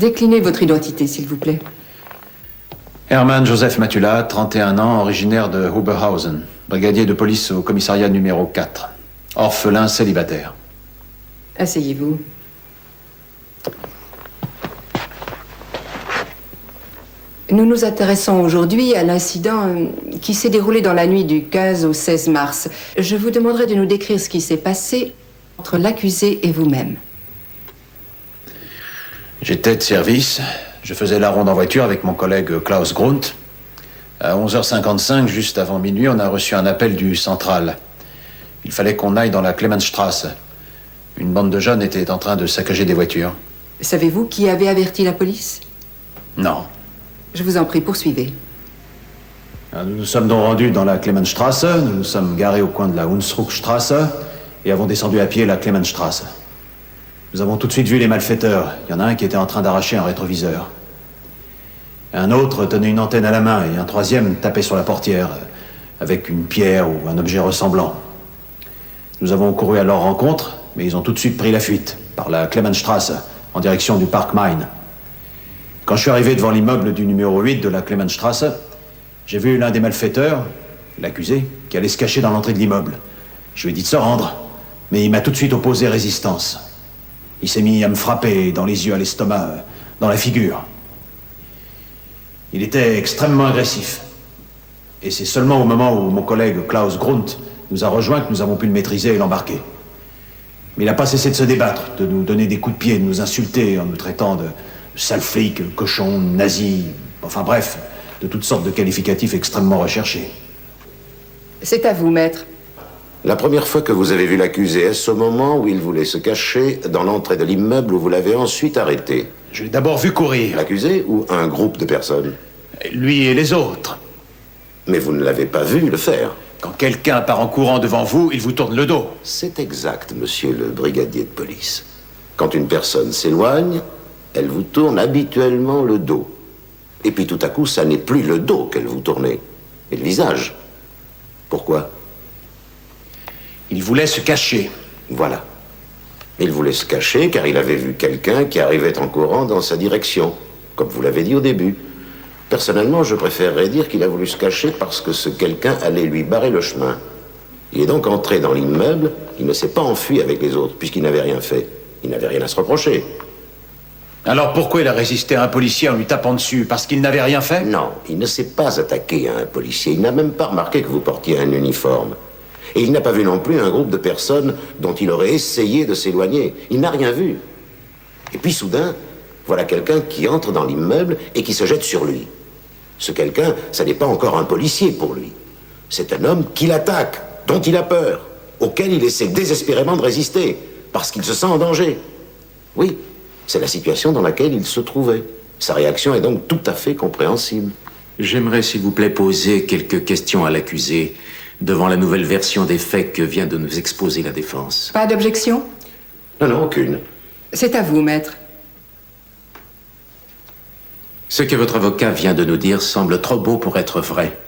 Déclinez votre identité, s'il vous plaît. Hermann Joseph Matula, 31 ans, originaire de Huberhausen, brigadier de police au commissariat numéro 4. Orphelin célibataire. Asseyez-vous. Nous nous intéressons aujourd'hui à l'incident qui s'est déroulé dans la nuit du 15 au 16 mars. Je vous demanderai de nous décrire ce qui s'est passé entre l'accusé et vous-même. J'étais de service. Je faisais la ronde en voiture avec mon collègue Klaus Grunt. À 11h55, juste avant minuit, on a reçu un appel du central. Il fallait qu'on aille dans la Clemensstrasse. Une bande de jeunes était en train de saccager des voitures. Savez-vous qui avait averti la police? Non. Je vous en prie, poursuivez. Nous nous sommes donc rendus dans la Clemensstrasse. Nous nous sommes garés au coin de la Hunsrückstrasse et avons descendu à pied la Clemensstrasse. Nous avons tout de suite vu les malfaiteurs. Il y en a un qui était en train d'arracher un rétroviseur. Un autre tenait une antenne à la main et un troisième tapait sur la portière avec une pierre ou un objet ressemblant. Nous avons couru à leur rencontre, mais ils ont tout de suite pris la fuite par la Clemensstrasse en direction du Park Main. Quand je suis arrivé devant l'immeuble du numéro 8 de la Clemensstrasse, j'ai vu l'un des malfaiteurs, l'accusé, qui allait se cacher dans l'entrée de l'immeuble. Je lui ai dit de se rendre, mais il m'a tout de suite opposé résistance. Il s'est mis à me frapper dans les yeux, à l'estomac, dans la figure. Il était extrêmement agressif. Et c'est seulement au moment où mon collègue Klaus Grunt nous a rejoints que nous avons pu le maîtriser et l'embarquer. Mais il n'a pas cessé de se débattre, de nous donner des coups de pied, de nous insulter en nous traitant de sales flics, cochons, nazis, enfin bref, de toutes sortes de qualificatifs extrêmement recherchés. C'est à vous, maître. La première fois que vous avez vu l'accusé, est-ce au moment où il voulait se cacher dans l'entrée de l'immeuble où vous l'avez ensuite arrêté? Je l'ai d'abord vu courir. L'accusé ou un groupe de personnes? Lui et les autres. Mais vous ne l'avez pas vu le faire. Quand quelqu'un part en courant devant vous, il vous tourne le dos. C'est exact, monsieur le brigadier de police. Quand une personne s'éloigne, elle vous tourne habituellement le dos. Et puis tout à coup, ça n'est plus le dos qu'elle vous tournait, mais le visage. Pourquoi? Il voulait se cacher. Voilà. Il voulait se cacher car il avait vu quelqu'un qui arrivait en courant dans sa direction, comme vous l'avez dit au début. Personnellement, je préférerais dire qu'il a voulu se cacher parce que ce quelqu'un allait lui barrer le chemin. Il est donc entré dans l'immeuble, il ne s'est pas enfui avec les autres, puisqu'il n'avait rien fait. Il n'avait rien à se reprocher. Alors pourquoi il a résisté à un policier en lui tapant dessus? Parce qu'il n'avait rien fait? Non, il ne s'est pas attaqué à un policier. Il n'a même pas remarqué que vous portiez un uniforme. Et il n'a pas vu non plus un groupe de personnes dont il aurait essayé de s'éloigner. Il n'a rien vu. Et puis soudain, voilà quelqu'un qui entre dans l'immeuble et qui se jette sur lui. Ce quelqu'un, ça n'est pas encore un policier pour lui. C'est un homme qui l'attaque, dont il a peur, auquel il essaie désespérément de résister, parce qu'il se sent en danger. Oui, c'est la situation dans laquelle il se trouvait. Sa réaction est donc tout à fait compréhensible. J'aimerais, s'il vous plaît, poser quelques questions à l'accusé devant la nouvelle version des faits que vient de nous exposer la défense. Pas d'objection? Non, non, aucune. C'est à vous, maître. Ce que votre avocat vient de nous dire semble trop beau pour être vrai.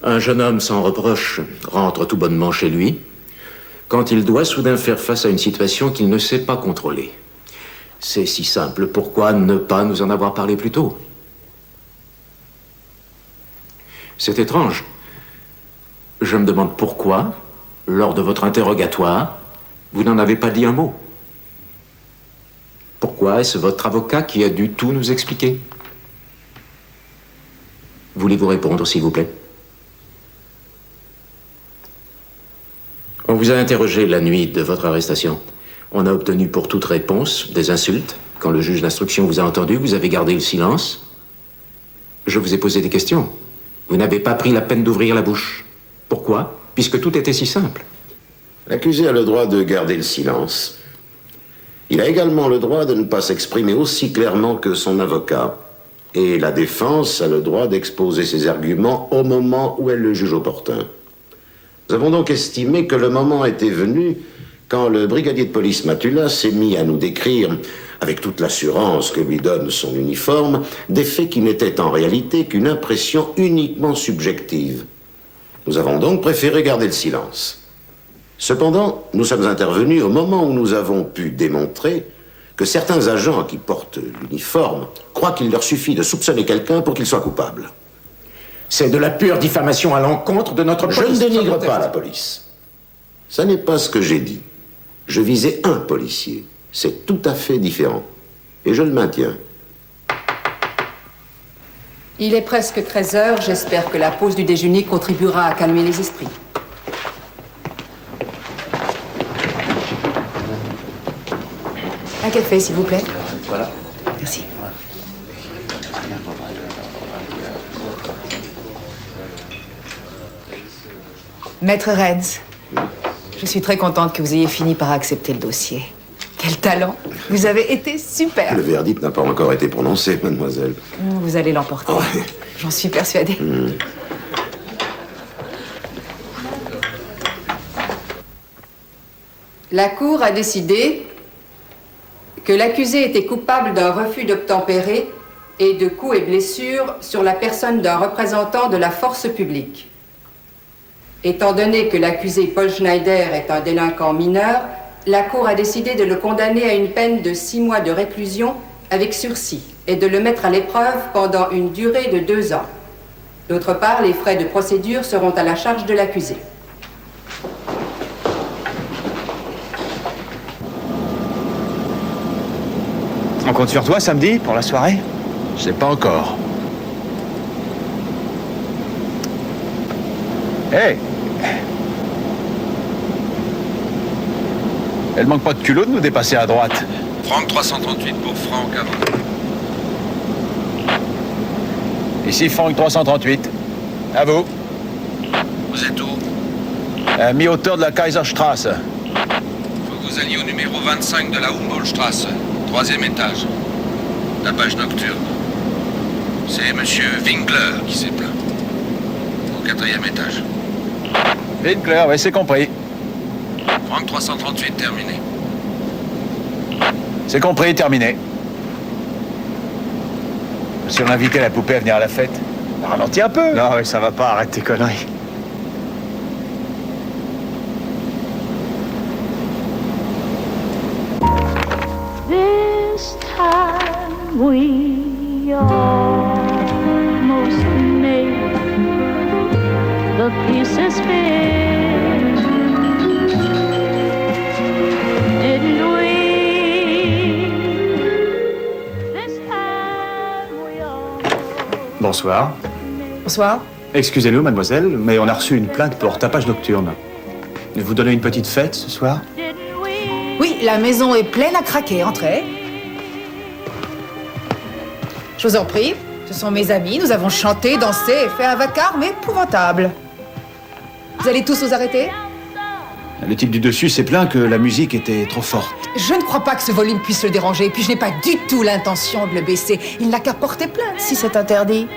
Un jeune homme sans reproche rentre tout bonnement chez lui quand il doit soudain faire face à une situation qu'il ne sait pas contrôler. C'est si simple, pourquoi ne pas nous en avoir parlé plus tôt? C'est étrange. Je me demande pourquoi, lors de votre interrogatoire, vous n'en avez pas dit un mot. Pourquoi est-ce votre avocat qui a dû tout nous expliquer? Voulez-vous répondre, s'il vous plaît? On vous a interrogé la nuit de votre arrestation. On a obtenu pour toute réponse des insultes. Quand le juge d'instruction vous a entendu, vous avez gardé le silence. Je vous ai posé des questions. Vous n'avez pas pris la peine d'ouvrir la bouche. Pourquoi? Puisque tout était si simple. L'accusé a le droit de garder le silence. Il a également le droit de ne pas s'exprimer aussi clairement que son avocat. Et la défense a le droit d'exposer ses arguments au moment où elle le juge opportun. Nous avons donc estimé que le moment était venu quand le brigadier de police Matula s'est mis à nous décrire, avec toute l'assurance que lui donne son uniforme, des faits qui n'étaient en réalité qu'une impression uniquement subjective. Nous avons donc préféré garder le silence. Cependant, nous sommes intervenus au moment où nous avons pu démontrer que certains agents qui portent l'uniforme croient qu'il leur suffit de soupçonner quelqu'un pour qu'il soit coupable. C'est de la pure diffamation à l'encontre de notre Je police. ne dénigre pas la police. Ça n'est pas ce que j'ai dit. Je visais un policier. C'est tout à fait différent. Et je le maintiens. Il est presque 13 heures. J'espère que la pause du déjeuner contribuera à calmer les esprits. Un café, s'il vous plaît. Voilà. Merci. Maître Renz, je suis très contente que vous ayez fini par accepter le dossier. Quel talent! Vous avez été super! Le verdict n'a pas encore été prononcé, mademoiselle. Vous allez l'emporter. Ouais. J'en suis persuadée. La Cour a décidé que l'accusé était coupable d'un refus d'obtempérer et de coups et blessures sur la personne d'un représentant de la force publique. Étant donné que l'accusé Paul Schneider est un délinquant mineur, la Cour a décidé de le condamner à une peine de 6 mois de réclusion avec sursis et de le mettre à l'épreuve pendant une durée de 2 ans. D'autre part, les frais de procédure seront à la charge de l'accusé. On compte sur toi samedi pour la soirée? Je sais pas encore. Hé! Elle manque pas de culot de nous dépasser à droite. Franck 338 pour Franck avant. Ici Franck 338. À vous. Vous êtes où? Mi-hauteur de la Kaiserstraße. Faut que vous alliez au numéro 25 de la Humboldtstraße, 3e étage. Tapage nocturne. C'est monsieur Winkler qui s'est plaint. Au 4e étage. Winkler, oui, c'est compris. Franck 338 terminé. C'est compris, terminé. Si on invitait la poupée à venir à la fête, ralentis un peu. Non, ça va pas, arrête tes conneries. This time we almost made the pieces fit, didn't we? This time we almost Bonsoir. Bonsoir. Excusez-nous, mademoiselle, mais on a reçu une plainte pour tapage nocturne. Vous donnez une petite fête ce soir? didn't we? Oui, la maison est pleine à craquer. Entrez. Je vous en prie. Ce sont mes amis. Nous avons chanté, dansé et fait un vacarme épouvantable. Vous allez tous vous arrêter? Le type du dessus s'est plaint que la musique était trop forte. Je ne crois pas que ce volume puisse le déranger. Et puis je n'ai pas du tout l'intention de le baisser. Il n'a qu'à porter plainte si c'est interdit.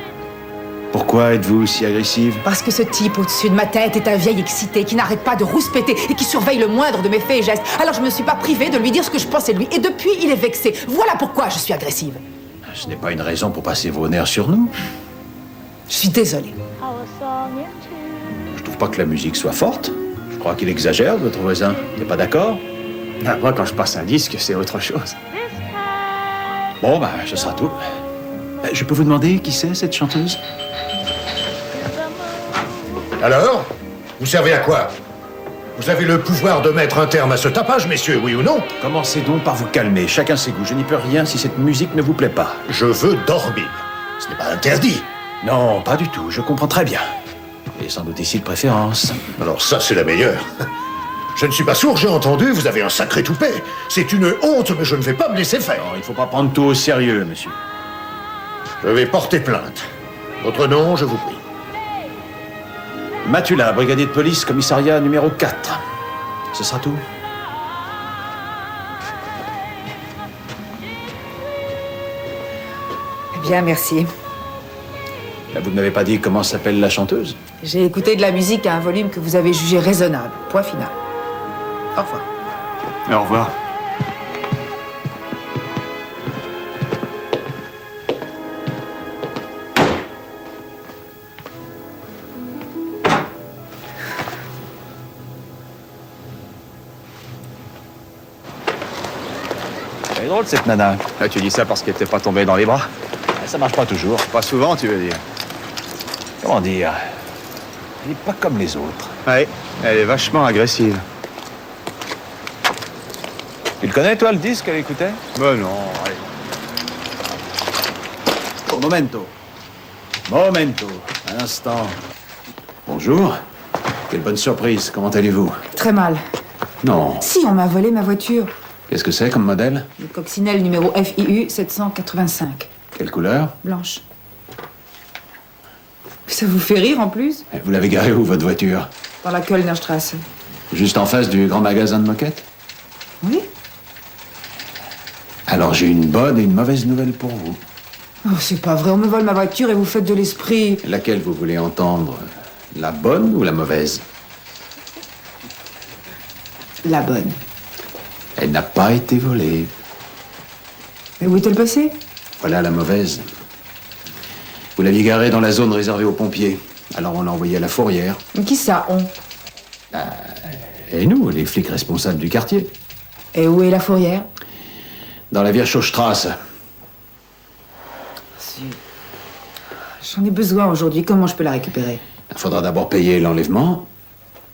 Pourquoi êtes-vous si agressive? Parce que ce type au-dessus de ma tête est un vieil excité qui n'arrête pas de rouspéter et qui surveille le moindre de mes faits et gestes. Alors je me suis pas privée de lui dire ce que je pensais de lui. Et depuis, il est vexé. Voilà pourquoi je suis agressive. Ce n'est pas une raison pour passer vos nerfs sur nous. Je suis désolée. Our song in tune. Je trouve pas que la musique soit forte. Je crois qu'il exagère, votre voisin. T'es pas d'accord? Moi, quand je passe un disque, c'est autre chose. This time Bon, bah, ce sera tout. Je peux vous demander qui c'est, cette chanteuse? Alors? Vous servez à quoi? Vous avez le pouvoir de mettre un terme à ce tapage, messieurs, oui ou non? Commencez donc par vous calmer. Chacun ses goûts. Je n'y peux rien si cette musique ne vous plaît pas. Je veux dormir. Ce n'est pas interdit. Non, pas du tout. Je comprends très bien. Et sans doute ici de préférence. Alors ça, c'est la meilleure. Je ne suis pas sourd, j'ai entendu, vous avez un sacré toupet. C'est une honte, mais je ne vais pas me laisser faire. Non, il ne faut pas prendre tout au sérieux, monsieur. Je vais porter plainte. Votre nom, je vous prie. Matula, brigadier de police, commissariat numéro 4. Ce sera tout. Bien, merci. Vous ne m'avez pas dit comment s'appelle la chanteuse? J'ai écouté de la musique à un volume que vous avez jugé raisonnable. Point final. Au revoir. Au revoir. Elle est drôle, cette nana. Ah, tu dis ça parce qu'elle t'est pas tombée dans les bras? Ça marche pas toujours. Pas souvent, tu veux dire. Comment dire? Elle est pas comme les autres. Ouais, elle est vachement agressive. Tu le connais, toi, le disque qu'elle écoutait? Ben non, allez. Oh, momento. Momento. Un instant. Bonjour. Quelle bonne surprise. Comment allez-vous? Très mal. Non. Si, on m'a volé ma voiture. Qu'est-ce que c'est comme modèle? Le coccinelle numéro FIU 785. Quelle couleur? Blanche. Ça vous fait rire en plus? Et vous l'avez garée où, votre voiture? Dans la Kölnerstrasse. Juste en face du grand magasin de moquettes? Oui? Alors j'ai une bonne et une mauvaise nouvelle pour vous. Oh, c'est pas vrai, on me vole ma voiture et vous faites de l'esprit. Laquelle vous voulez entendre? La bonne ou la mauvaise? La bonne. Elle n'a pas été volée. Et où est-elle passée? Voilà la mauvaise. Vous l'aviez garée dans la zone réservée aux pompiers. Alors on l'a envoyée à la fourrière. Qui ça, on? Et nous, les flics responsables du quartier. Et où est la fourrière? Dans la Virchowstrasse. J'en ai besoin aujourd'hui, comment je peux la récupérer? Il faudra d'abord payer l'enlèvement,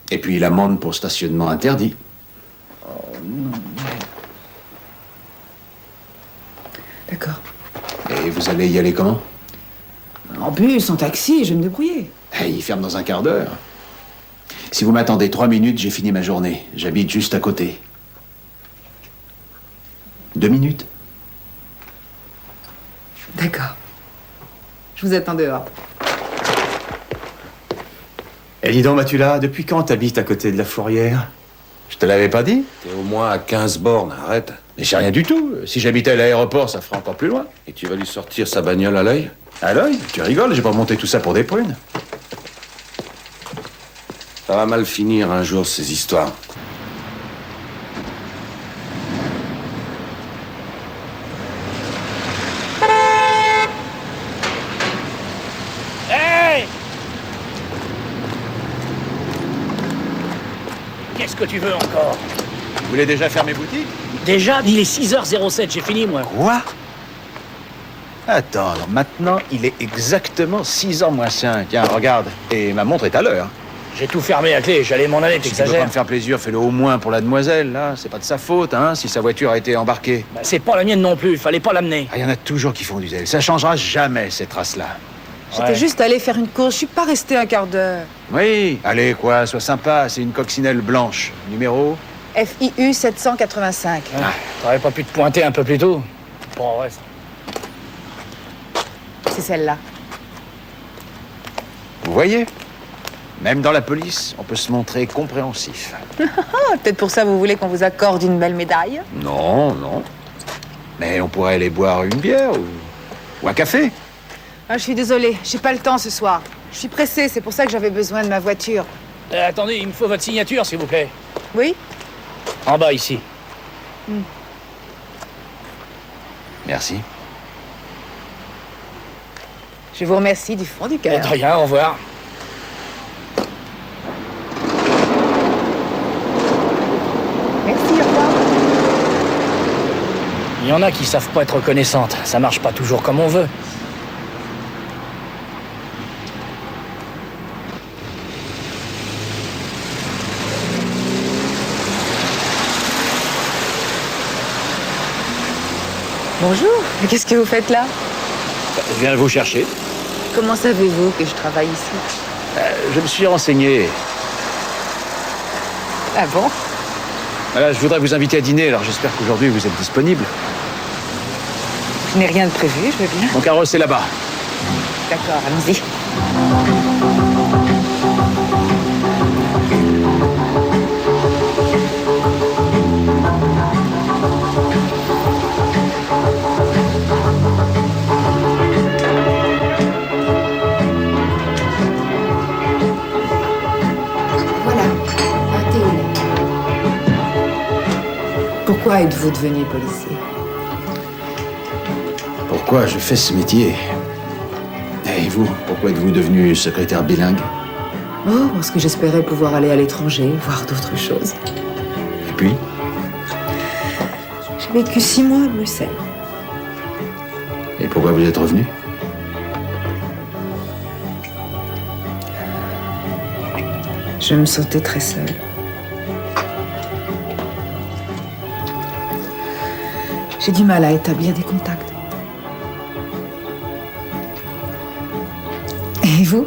et puis l'amende pour stationnement interdit. D'accord. Et vous allez y aller comment? En bus, en taxi, je vais me débrouiller. Il ferme dans un quart d'heure. Si vous m'attendez 3 minutes, j'ai fini ma journée. J'habite juste à côté. 2 minutes? D'accord. Je vous attends dehors. Eh, dis donc, Matula, depuis quand t'habites à côté de la fourrière? Je te l'avais pas dit? T'es au moins à 15 bornes, arrête. Mais c'est rien du tout. Si j'habitais à l'aéroport, ça ferait encore plus loin. Et tu vas lui sortir sa bagnole à l'œil? À l'œil? Tu rigoles, j'ai pas monté tout ça pour des prunes. Ça va mal finir un jour, ces histoires. Hey! Qu'est-ce que tu veux encore? Vous voulez déjà fermer boutique? Déjà, il est 6h07, j'ai fini, moi. Quoi? Attends, alors maintenant, il est exactement 6h moins 5. Tiens, regarde. Et ma montre est à l'heure. J'ai tout fermé à clé, j'allais m'en aller, Si tu veux pas t'exagères. me faire plaisir, fais-le au moins pour la demoiselle, là. C'est pas de sa faute, hein, si sa voiture a été embarquée. Bah, c'est pas la mienne non plus, fallait pas l'amener. Ah, il y en a toujours qui font du zèle. Ça changera jamais, ces traces-là. J'étais Ouais. juste allée faire une course, je suis pas restée un quart d'heure. Oui, allez, quoi, sois sympa. C'est une coccinelle blanche. Numéro? FIU 785. Ah, t'aurais pas pu te pointer un peu plus tôt? Bon, ouais. C'est celle-là. Vous voyez? Même dans la police, on peut se montrer compréhensif. Peut-être pour ça vous voulez qu'on vous accorde une belle médaille? Non, non. Mais on pourrait aller boire une bière ou un café. Ah, je suis désolée, j'ai pas le temps ce soir. Je suis pressée, c'est pour ça que j'avais besoin de ma voiture. Attendez, il me faut votre signature, s'il vous plaît. Oui? En bas, ici. Merci. Je vous remercie du fond du cœur. De rien, au revoir. Merci, au revoir. Il y en a qui savent pas être reconnaissantes. Ça marche pas toujours comme on veut. Bonjour, mais qu'est-ce que vous faites là? Je viens vous chercher. Comment savez-vous que je travaille ici? Je me suis renseigné. Ah bon? Voilà, je voudrais vous inviter à dîner, alors j'espère qu'aujourd'hui vous êtes disponible. Je n'ai rien de prévu, je veux bien. Mon carrosse est là-bas. D'accord, allons-y. Voilà, un thé au lait. Pourquoi êtes-vous devenu policier? Pourquoi je fais ce métier? Et vous, pourquoi êtes-vous devenu secrétaire bilingue? Oh, parce que j'espérais pouvoir aller à l'étranger, voir d'autres choses. Et puis? vécu 6 mois à Bruxelles. Et pourquoi vous êtes revenu? Je me sentais très seule. J'ai du mal à établir des contacts. Et vous?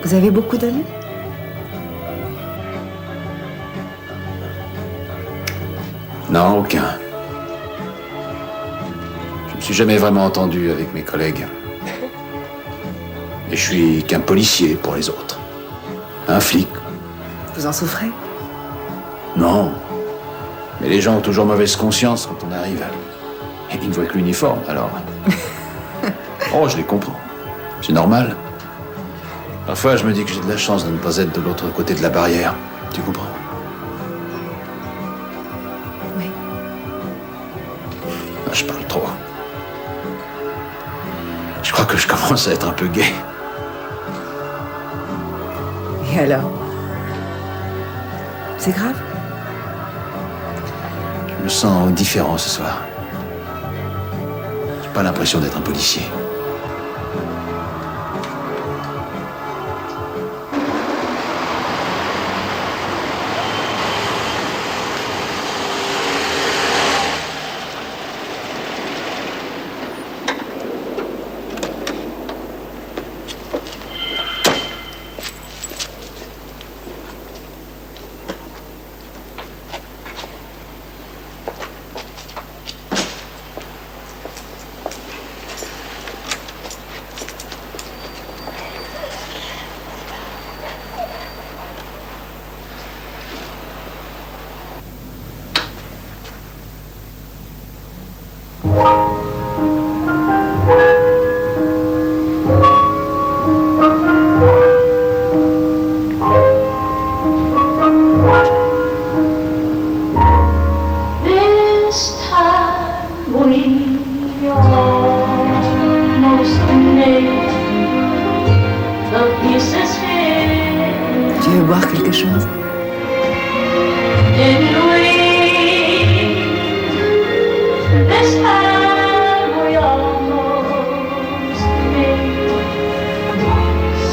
Vous avez beaucoup d'amis? Non, aucun. Je me suis jamais vraiment entendu avec mes collègues. Et je suis qu'un policier pour les autres. Un flic. Vous en souffrez? Non. Mais les gens ont toujours mauvaise conscience quand on arrive. Et ils ne voient que l'uniforme, alors... Oh, je les comprends. C'est normal. Parfois, je me dis que j'ai de la chance de ne pas être de l'autre côté de la barrière. Tu comprends? Oui. Ah, je parle trop. Je crois que je commence à être un peu gai. Et alors? C'est grave? Je me sens différent ce soir. J'ai pas l'impression d'être un policier. Tu veux boire quelque chose?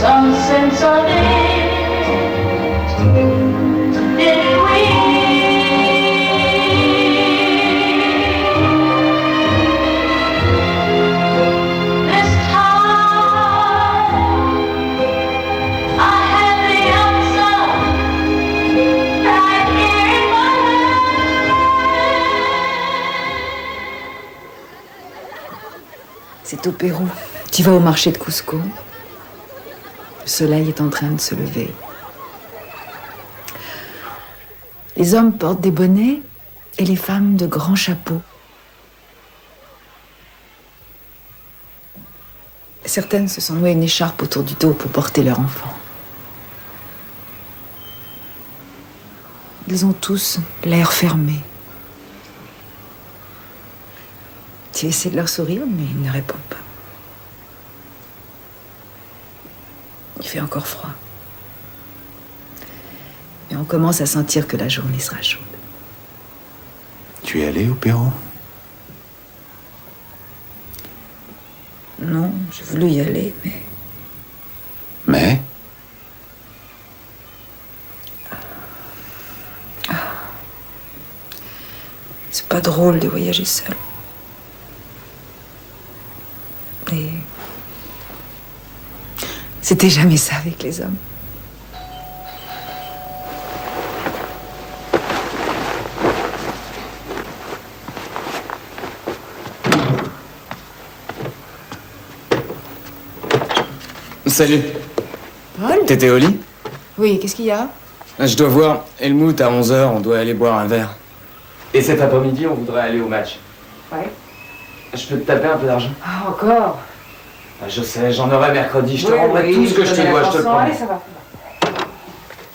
Some sense of it, did we? This time, I had the answer right here in my hand. C'est au Pérou. Tu vas au marché de Cusco. Le soleil est en train de se lever. Les hommes portent des bonnets et les femmes de grands chapeaux. Certaines se sont nouées une écharpe autour du dos pour porter leur enfant. Ils ont tous l'air fermé. Tu essaies de leur sourire, mais ils ne répondent pas. Il fait encore froid. Mais on commence à sentir que la journée sera chaude. Tu es allé au Pérou? Non, j'ai voulu y aller, mais... Mais? C'est pas drôle de voyager seul. Et... c'était jamais ça avec les hommes. Salut. Paul? T'étais au lit? Oui, qu'est-ce qu'il y a? Je dois voir Helmut à 11h, on doit aller boire un verre. Et cet après-midi, on voudrait aller au match. Ouais. Je peux te taper un peu d'argent? Ah, encore? Je sais, j'en aurai mercredi, je te rendrai tout ce que je te dois, je te le promets. Allez, ça va.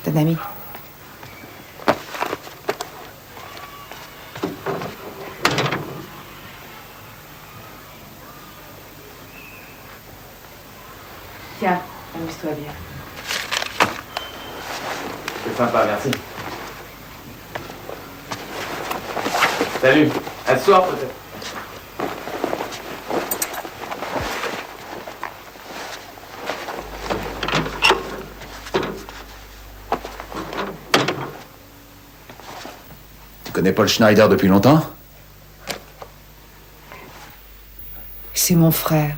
T'as un ami? Tiens, amuse-toi bien. C'est sympa, merci. Salut. À ce soir, peut-être. Tu connais Paul Schneider depuis longtemps? C'est mon frère.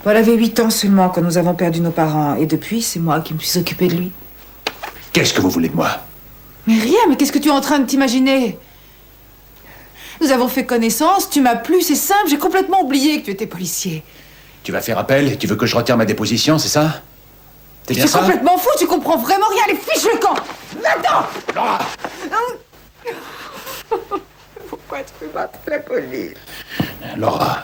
Paul avait 8 ans seulement quand nous avons perdu nos parents. Et depuis, c'est moi qui me suis occupée de lui. Qu'est-ce que vous voulez de moi? Mais rien, mais qu'est-ce que tu es en train de t'imaginer? Nous avons fait connaissance, tu m'as plu, c'est simple, j'ai complètement oublié que tu étais policier. Tu vas faire appel et tu veux que je retire ma déposition, c'est ça? C'est Tu bien es ça? complètement fou, tu comprends vraiment rien, les fiches le camp! Maintenant! Laura! Pourquoi tu peux battre la police? Laura.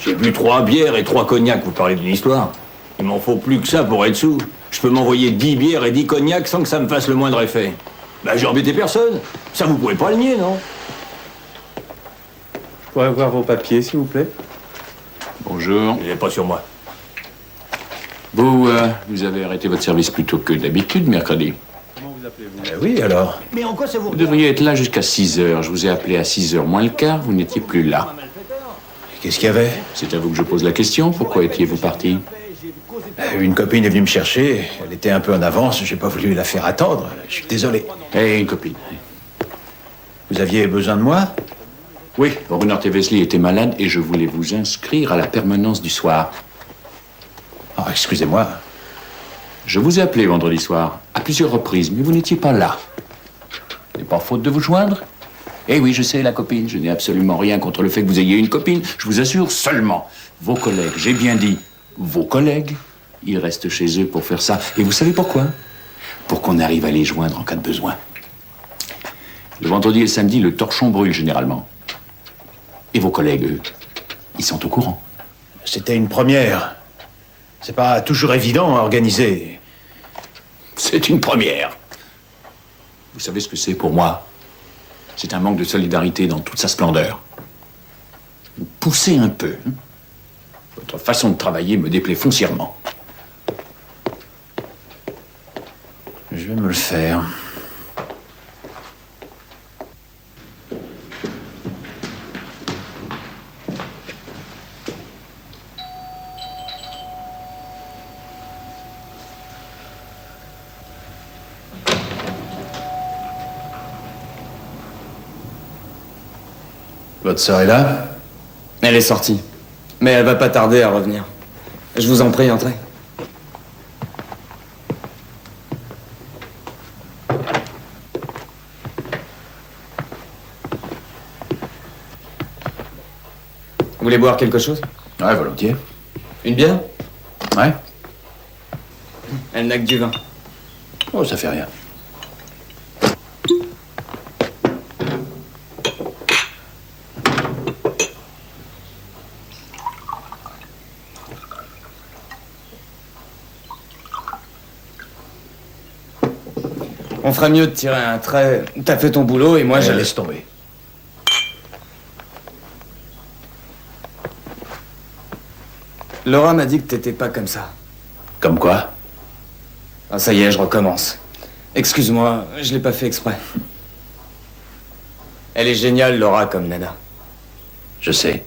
J'ai bu 3 bières et 3 cognacs, vous parlez d'une histoire. Il m'en faut plus que ça pour être sous. Je peux m'envoyer 10 bières et 10 cognacs sans que ça me fasse le moindre effet. Bah, j'ai embêté personne. Ça, vous pouvez pas le nier, non? Je pourrais voir vos papiers, s'il vous plaît? Bonjour. Il n'est pas sur moi. Vous avez arrêté votre service plus tôt que d'habitude, mercredi. Comment vous appelez-vous? Oui, alors. Mais en quoi ça vous Vous devriez être là jusqu'à 6 heures. Je vous ai appelé à 6 heures moins le quart, vous n'étiez plus là. Qu'est-ce qu'il y avait? C'est à vous que je pose la question. Pourquoi étiez-vous parti? Une copine est venue me chercher. Elle était un peu en avance. J'ai pas voulu la faire attendre. Je suis désolé. Eh, une copine. Vous aviez besoin de moi? Oui, Brunner et Wesley étaient malades et je voulais vous inscrire à la permanence du soir. Oh, excusez-moi. Je vous ai appelé vendredi soir, à plusieurs reprises, mais vous n'étiez pas là. Ce n'est pas faute de vous joindre? Eh oui, je sais, la copine. Je n'ai absolument rien contre le fait que vous ayez une copine. Je vous assure seulement, vos collègues, j'ai bien dit, vos collègues, ils restent chez eux pour faire ça. Et vous savez pourquoi? Pour qu'on arrive à les joindre en cas de besoin. Le vendredi et le samedi, le torchon brûle généralement. Et vos collègues, eux, ils sont au courant. C'était une première. C'est pas toujours évident à organiser. C'est une première. Vous savez ce que c'est pour moi? C'est un manque de solidarité dans toute sa splendeur. Vous poussez un peu. Hein? Votre façon de travailler me déplaît foncièrement. Je vais me le faire. Votre sœur est là? Elle est sortie. Mais elle va pas tarder à revenir. Je vous en prie, entrez. Vous voulez boire quelque chose? Ouais, volontiers. Une bière? Ouais. Elle n'a que du vin. Oh, ça fait rien. On ferait mieux de tirer un trait. T'as fait ton boulot et moi Ouais, je... laisse tomber. Laura m'a dit que t'étais pas comme ça. Comme quoi? Ah, ça y est, je recommence. Excuse-moi, je l'ai pas fait exprès. Elle est géniale, Laura, comme nana. Je sais.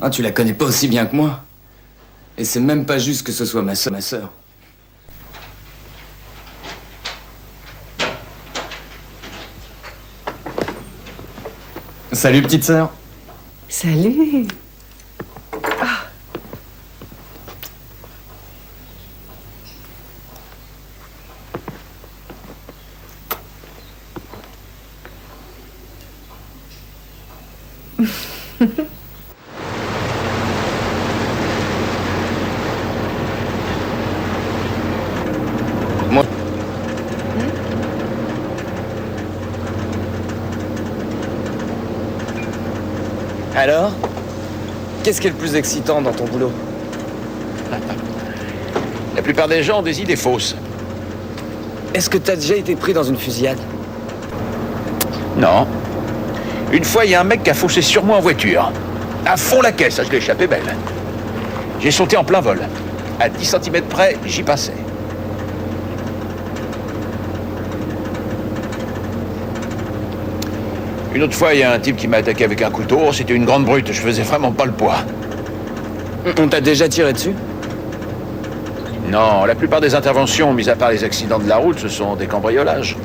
Ah, tu la connais pas aussi bien que moi. Et c'est même pas juste que ce soit ma sœur. Salut, petite sœur. Salut. Moi... Alors? Qu'est-ce qui est le plus excitant dans ton boulot? La plupart des gens ont des idées fausses. Est-ce que t'as déjà été pris dans une fusillade? Non. Une fois, il y a un mec qui a fauché sur moi en voiture. À fond la caisse, ça, je l'ai échappé belle. J'ai sauté en plein vol. À 10 cm près, j'y passais. Une autre fois, il y a un type qui m'a attaqué avec un couteau. C'était une grande brute, je faisais vraiment pas le poids. On t'a déjà tiré dessus? Non, la plupart des interventions, mis à part les accidents de la route, ce sont des cambriolages.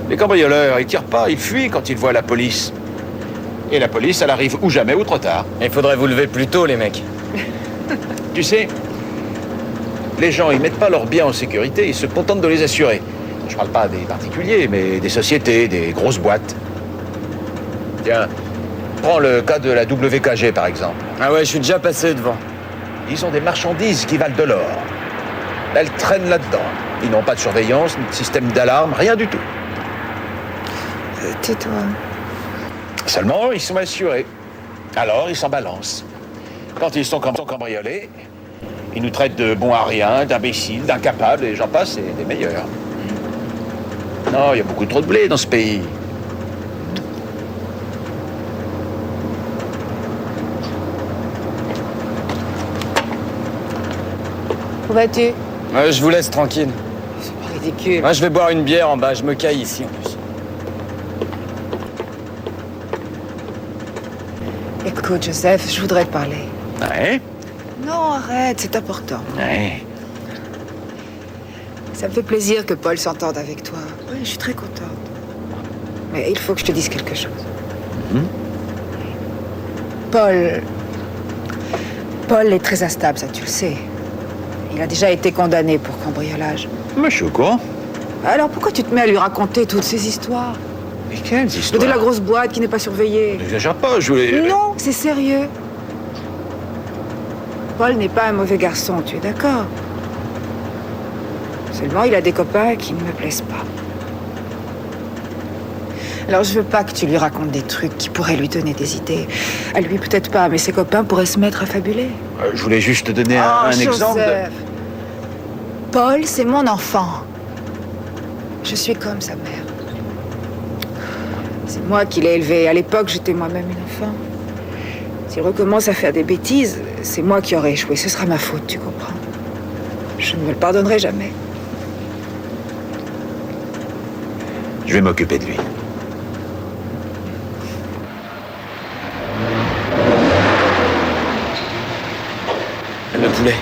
Les cambrioleurs, ils tirent pas, ils fuient quand ils voient la police. Et la police, elle arrive ou jamais ou trop tard. Il faudrait vous lever plus tôt, les mecs. Tu sais, les gens, ils mettent pas leurs biens en sécurité, ils se contentent de les assurer. Je parle pas des particuliers, mais des sociétés, des grosses boîtes. Tiens, prends le cas de la WKG, par exemple. Ah ouais, je suis déjà passé devant. Ils ont des marchandises qui valent de l'or. Elles traînent là-dedans. Ils n'ont pas de surveillance, ni de système d'alarme, rien du tout. Tais-toi. Seulement, ils sont assurés. Alors, ils s'en balancent. Quand ils sont cambriolés, ils nous traitent de bons à rien, d'imbéciles, d'incapables, et j'en passe, et des meilleurs. Non, il y a beaucoup trop de blé dans ce pays. Où vas-tu? Je vous laisse tranquille. C'est pas ridicule. Moi, je vais boire une bière en bas, je me caille ici en plus. Écoute, Joseph, je voudrais te parler. Ouais, Non, arrête, c'est important. ouais. Ça me fait plaisir que Paul s'entende avec toi. Oui, je suis très contente. Mais il faut que je te dise quelque chose. Paul est très instable, ça tu le sais. Il a déjà été condamné pour cambriolage. Mais je suis au courant. Alors pourquoi tu te mets à lui raconter toutes ces histoires? Mais quelles histoires? De la grosse boîte qui n'est pas surveillée. N'exagère pas, je voulais... Non, c'est sérieux. Paul n'est pas un mauvais garçon, tu es d'accord? Seulement, il a des copains qui ne me plaisent pas. Alors, je veux pas que tu lui racontes des trucs qui pourraient lui donner des idées. À lui, peut-être pas, mais ses copains pourraient se mettre à fabuler. Je voulais juste te donner un exemple. Joseph. Paul, c'est mon enfant. Je suis comme sa mère. C'est moi qui l'ai élevé. À l'époque, j'étais moi-même une enfant. S'il recommence à faire des bêtises, c'est moi qui aurai échoué. Ce sera ma faute, tu comprends? Je ne me le pardonnerai jamais. Je vais m'occuper de lui. Le poulet.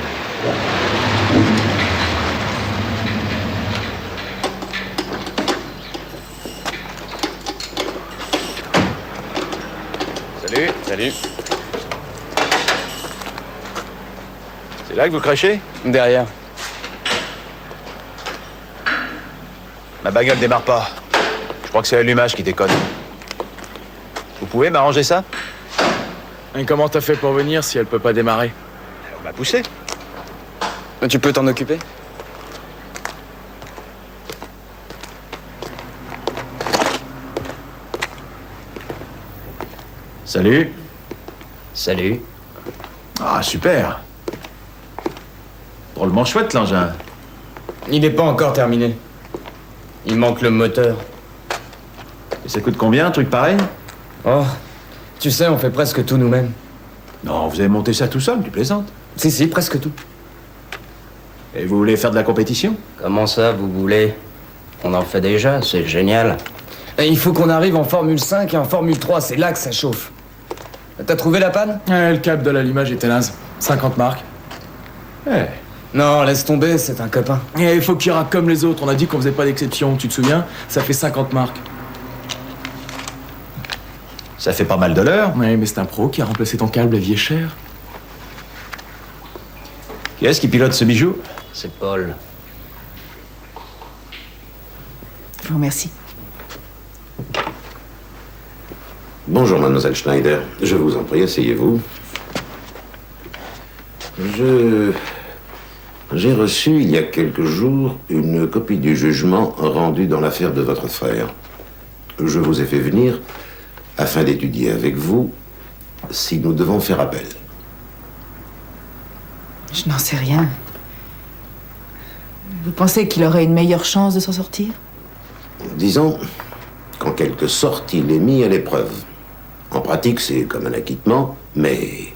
Salut. Salut. C'est là que vous crachez? Derrière. Ma bagnole démarre pas. Je crois que c'est l'allumage qui déconne. Vous pouvez m'arranger ça? Et comment t'as fait pour venir si elle peut pas démarrer? On m'a poussé. Tu peux t'en occuper? Salut. Salut. Ah, super. Drôlement chouette, l'engin. Il n'est pas encore terminé. Il manque le moteur. Et ça coûte combien, un truc pareil? Oh, tu sais, on fait presque tout nous-mêmes. Non, vous avez monté ça tout seul, tu plaisantes. Si, presque tout. Et vous voulez faire de la compétition? Comment ça, vous voulez? On en fait déjà, c'est génial. Et il faut qu'on arrive en Formule 5 et en Formule 3, c'est là que ça chauffe. T'as trouvé la panne? Le câble de l'allumage était naze. 50 marques. Eh. Non, laisse tomber, c'est un copain. Il faut qu'il rappe comme les autres. On a dit qu'on faisait pas d'exception, tu te souviens? Ça fait 50 marques. Ça fait pas mal de l'heure. Oui, mais c'est un pro qui a remplacé ton câble, la vie est chère. Qui est-ce qui pilote ce bijou? C'est Paul. Je vous remercie. Bonjour, mademoiselle Schneider. Je vous en prie, asseyez-vous. J'ai reçu, il y a quelques jours, une copie du jugement rendu dans l'affaire de votre frère. Je vous ai fait venir afin d'étudier avec vous si nous devons faire appel. Je n'en sais rien. Vous pensez qu'il aurait une meilleure chance de s'en sortir? Disons qu'en quelque sorte, il est mis à l'épreuve. En pratique, c'est comme un acquittement, Mais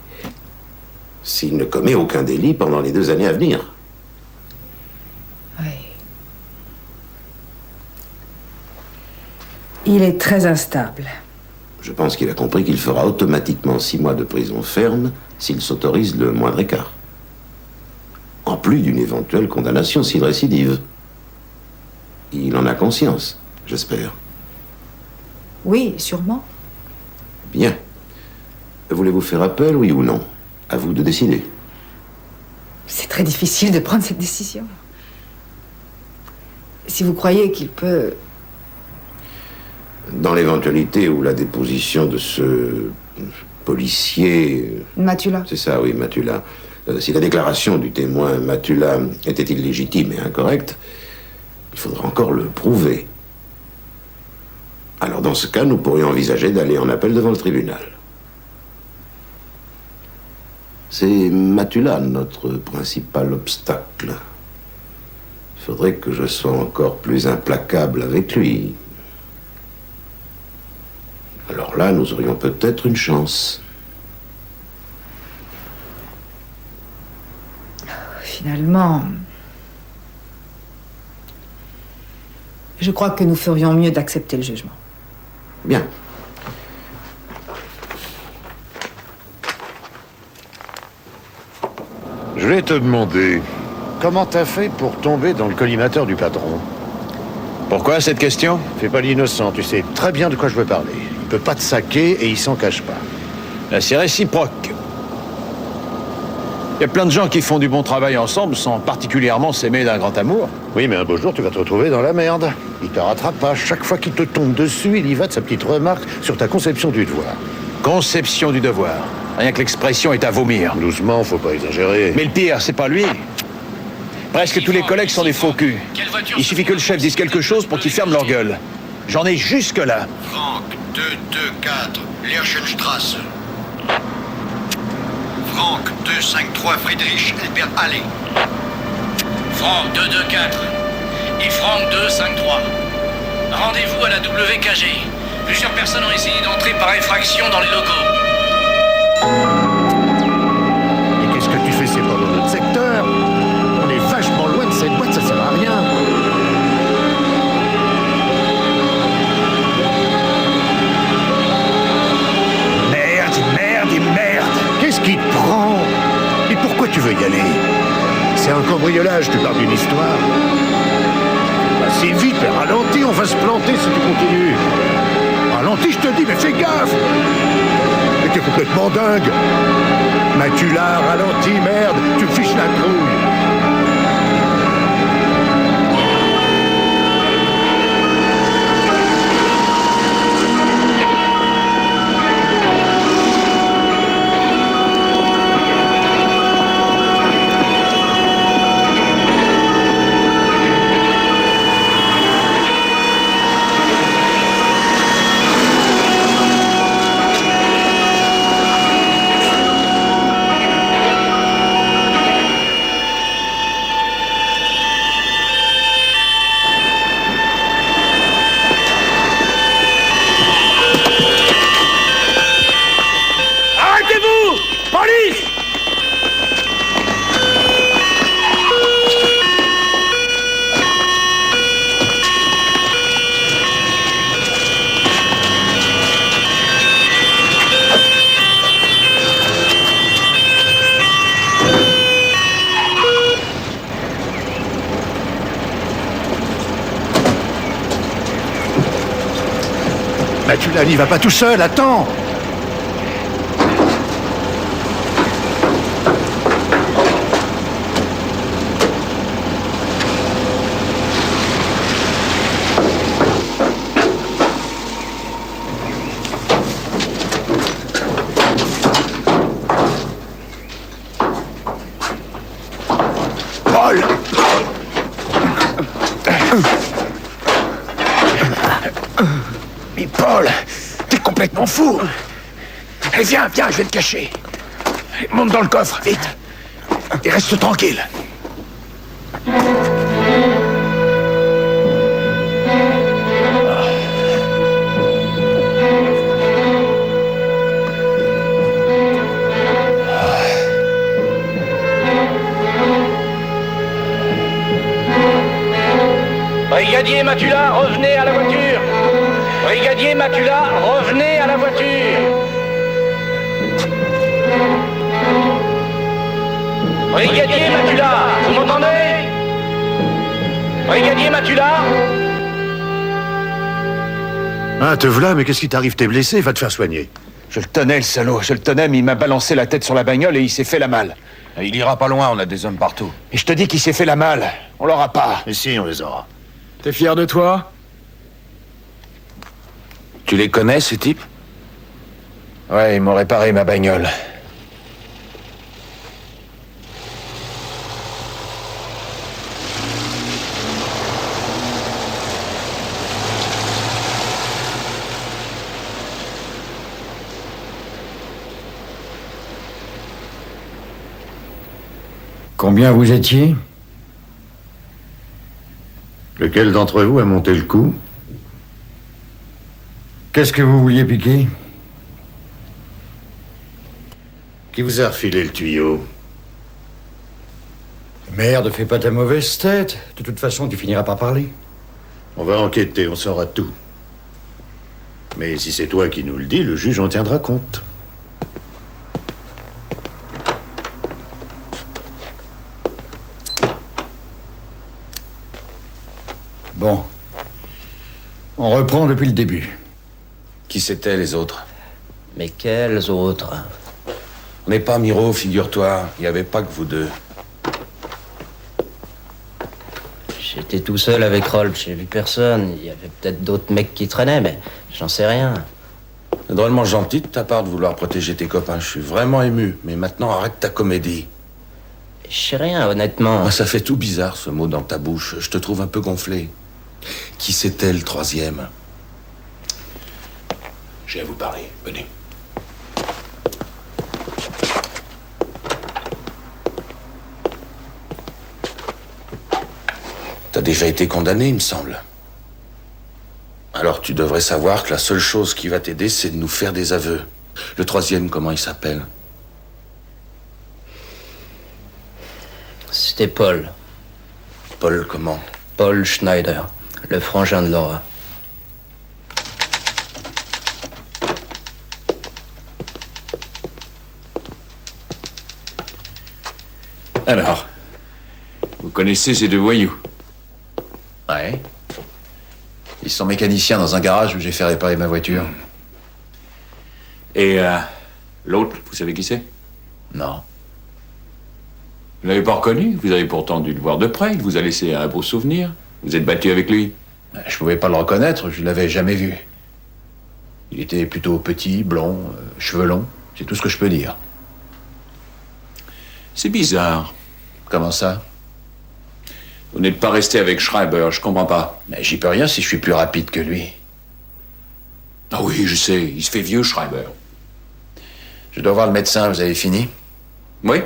s'il ne commet aucun délit pendant les 2 années à venir. Oui. Il est très instable. Je pense qu'il a compris qu'il fera automatiquement 6 mois de prison ferme s'il s'autorise le moindre écart. En plus d'une éventuelle condamnation s'il récidive. Il en a conscience, j'espère. Oui, sûrement. Bien. Voulez-vous faire appel, oui ou non? À vous de décider. C'est très difficile de prendre cette décision. Si vous croyez qu'il peut... Dans l'éventualité où la déposition de ce policier... Matula. C'est ça, oui, Matula. Si la déclaration du témoin Matula était illégitime et incorrecte, il faudra encore le prouver. Alors dans ce cas, nous pourrions envisager d'aller en appel devant le tribunal. C'est Matula notre principal obstacle. Il faudrait que je sois encore plus implacable avec lui. Alors là, nous aurions peut-être une chance. Finalement... Je crois que nous ferions mieux d'accepter le jugement. Bien. Je voulais te demander, comment t'as fait pour tomber dans le collimateur du patron? Pourquoi cette question? Fais pas l'innocent, tu sais très bien de quoi je veux parler. Il peut pas te saquer et il s'en cache pas. Là, c'est réciproque. Il y a plein de gens qui font du bon travail ensemble sans particulièrement s'aimer d'un grand amour. Oui, mais un beau jour, tu vas te retrouver dans la merde. Il te rattrape pas. Chaque fois qu'il te tombe dessus, il y va de sa petite remarque sur ta conception du devoir. Conception du devoir. Rien que l'expression est à vomir. Doucement, faut pas exagérer. Mais le pire, c'est pas lui. Presque tous les collègues sont des faux culs. Il suffit que le chef dise quelque chose pour qu'ils ferment leur gueule. J'en ai jusque-là. Franck, 224, Lerchenstrasse. Franck, 253, Friedrich Albert Allée. Franck 224 et Franck 253. Rendez-vous à la WKG. Plusieurs personnes ont essayé d'entrer par effraction dans les locaux. Et qu'est-ce que tu fais? C'est pas dans notre secteur. On est vachement loin de cette boîte, ça sert à rien. Merde. Qu'est-ce qui te prend? Et pourquoi tu veux y aller? C'est un cambriolage, tu parles d'une histoire. Assez vite, mais ralentis, on va se planter si tu continues. Ralentis, je te dis, mais fais gaffe! Mais t'es complètement dingue! Matula, ralentis, merde, tu me fiches la trouille! Matula n'y va pas tout seul, attends! Paul! Mais Paul, t'es complètement fou! Allez, viens, je vais te cacher. Monte dans le coffre, vite. Et reste tranquille. Brigadier Matula, revenez à la voiture. Brigadier Matula, revenez à la voiture. Brigadier Matula, vous m'entendez? Brigadier Matula? Ah, te v'là, mais qu'est-ce qui t'arrive? T'es blessé, va te faire soigner. Je le tenais, le salaud. Je le tenais, mais il m'a balancé la tête sur la bagnole et il s'est fait la malle. Il ira pas loin, on a des hommes partout. Et je te dis qu'il s'est fait la malle. On l'aura pas. Mais si, on les aura. T'es fier de toi? Tu les connais, ces types? Ouais, ils m'ont réparé ma bagnole. Combien vous étiez? Lequel d'entre vous a monté le coup? Qu'est-ce que vous vouliez piquer? Qui vous a refilé le tuyau? Merde, fais pas ta mauvaise tête. De toute façon, tu finiras par parler. On va enquêter, on saura tout. Mais si c'est toi qui nous le dis, le juge en tiendra compte. Bon. On reprend depuis le début. Qui c'étaient, les autres? Mais quels autres? On n'est pas Miro, figure-toi. Il n'y avait pas que vous deux. J'étais tout seul avec Rolf, j'ai vu personne. Il y avait peut-être d'autres mecs qui traînaient, mais j'en sais rien. C'est drôlement gentil de ta part de vouloir protéger tes copains. Je suis vraiment ému. Mais maintenant, arrête ta comédie. Je sais rien, honnêtement. Ah, ça fait tout bizarre, ce mot dans ta bouche. Je te trouve un peu gonflé. Qui c'était, le troisième? J'ai à vous parler. Venez. T'as déjà été condamné, il me semble. Alors tu devrais savoir que la seule chose qui va t'aider, c'est de nous faire des aveux. Le troisième, comment il s'appelle? C'était Paul. Paul comment? Paul Schneider, le frangin de Laura. Alors, vous connaissez ces deux voyous? Ouais. Ils sont mécaniciens dans un garage où j'ai fait réparer ma voiture. Et l'autre, vous savez qui c'est? Non. Vous l'avez pas reconnu? Vous avez pourtant dû le voir de près. Il vous a laissé un beau souvenir. Vous êtes battu avec lui? Je pouvais pas le reconnaître, je l'avais jamais vu. Il était plutôt petit, blond, cheveux longs. C'est tout ce que je peux dire. C'est bizarre. Comment ça? Vous n'êtes pas resté avec Schreiber, je comprends pas. Mais j'y peux rien si je suis plus rapide que lui. Ah oui, je sais, il se fait vieux, Schreiber. Je dois voir le médecin, vous avez fini? Oui.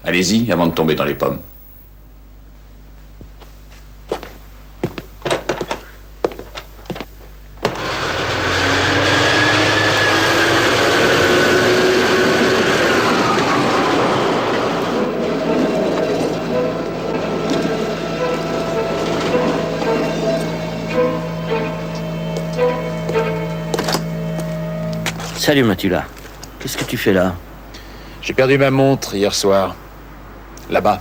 Allez-y, avant de tomber dans les pommes. Salut Matula. Qu'est-ce que tu fais là? J'ai perdu ma montre hier soir. Là-bas.